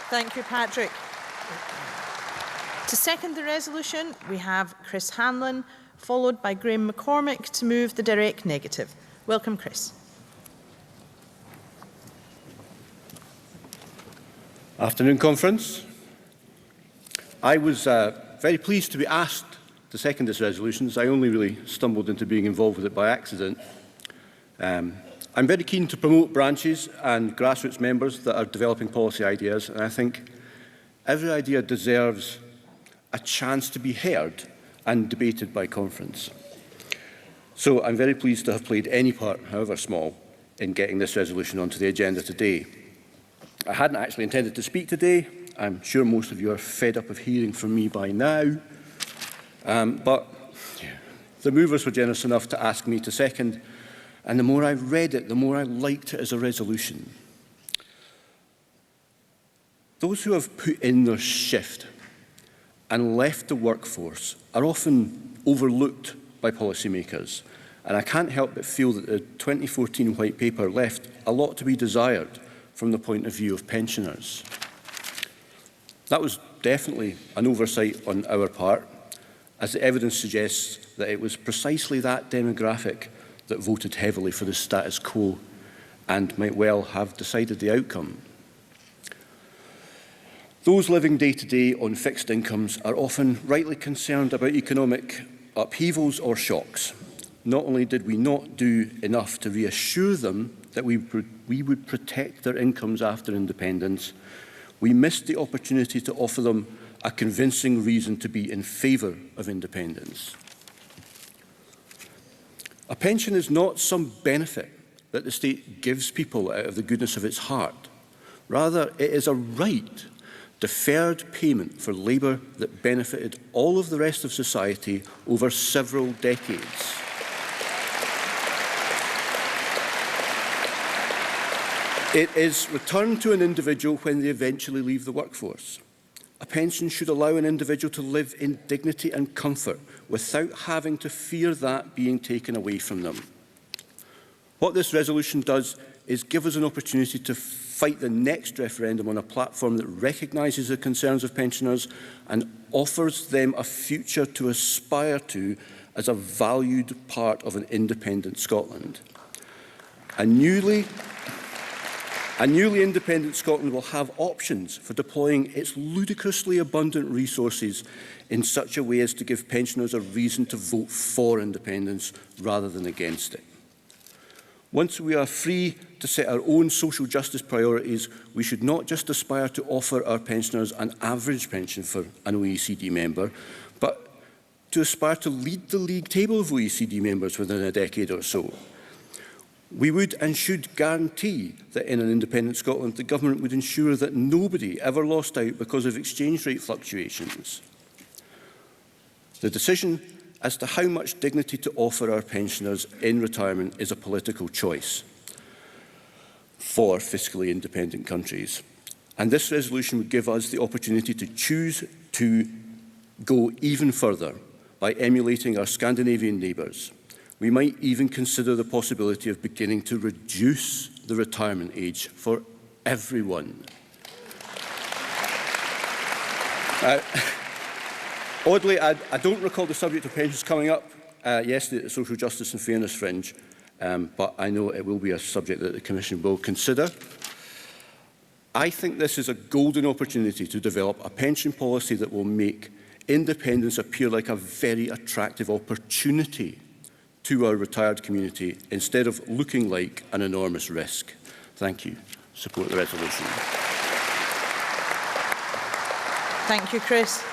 Thank you, Patrick. To second the resolution, we have Chris Hanlon, followed by Graham McCormick to move the direct negative. Welcome, Chris. Afternoon, Conference. I was very pleased to be asked to second this resolution, as I only really stumbled into being involved with it by accident. I'm very keen to promote branches and grassroots members that are developing policy ideas, and I think every idea deserves a chance to be heard and debated by Conference. So I'm very pleased to have played any part, however small, in getting this resolution onto the agenda today. I hadn't actually intended to speak today. I'm sure most of you are fed up of hearing from me by now. But the movers were generous enough to ask me to second, and the more I read it, the more I liked it as a resolution. Those who have put in their shift and left the workforce are often overlooked by policymakers, and I can't help but feel that the 2014 White Paper left a lot to be desired from the point of view of pensioners. That was definitely an oversight on our part, as the evidence suggests that it was precisely that demographic that voted heavily for the status quo and might well have decided the outcome. Those living day-to-day on fixed incomes are often rightly concerned about economic upheavals or shocks. Not only did we not do enough to reassure them that we would protect their incomes after independence, we missed the opportunity to offer them a convincing reason to be in favour of independence. A pension is not some benefit that the state gives people out of the goodness of its heart. Rather, it is a right, deferred payment for labour that benefited all of the rest of society over several decades. It is returned to an individual when they eventually leave the workforce. A pension should allow an individual to live in dignity and comfort without having to fear that being taken away from them. What this resolution does is give us an opportunity to fight the next referendum on a platform that recognises the concerns of pensioners and offers them a future to aspire to as a valued part of an independent Scotland. A newly independent Scotland will have options for deploying its ludicrously abundant resources in such a way as to give pensioners a reason to vote for independence rather than against it. Once we are free to set our own social justice priorities, we should not just aspire to offer our pensioners an average pension for an OECD member, but to aspire to lead the league table of OECD members within a decade or so. We would and should guarantee that in an independent Scotland, the government would ensure that nobody ever lost out because of exchange rate fluctuations. The decision as to how much dignity to offer our pensioners in retirement is a political choice for fiscally independent countries. And this resolution would give us the opportunity to choose to go even further by emulating our Scandinavian neighbours. We might even consider the possibility of beginning to reduce the retirement age for everyone. Oddly, I don't recall the subject of pensions coming up yesterday at the Social Justice and Fairness Fringe, but I know it will be a subject that the Commission will consider. I think this is a golden opportunity to develop a pension policy that will make independence appear like a very attractive opportunity to our retired community instead of looking like an enormous risk. Thank you. Support the resolution. Thank you, Chris.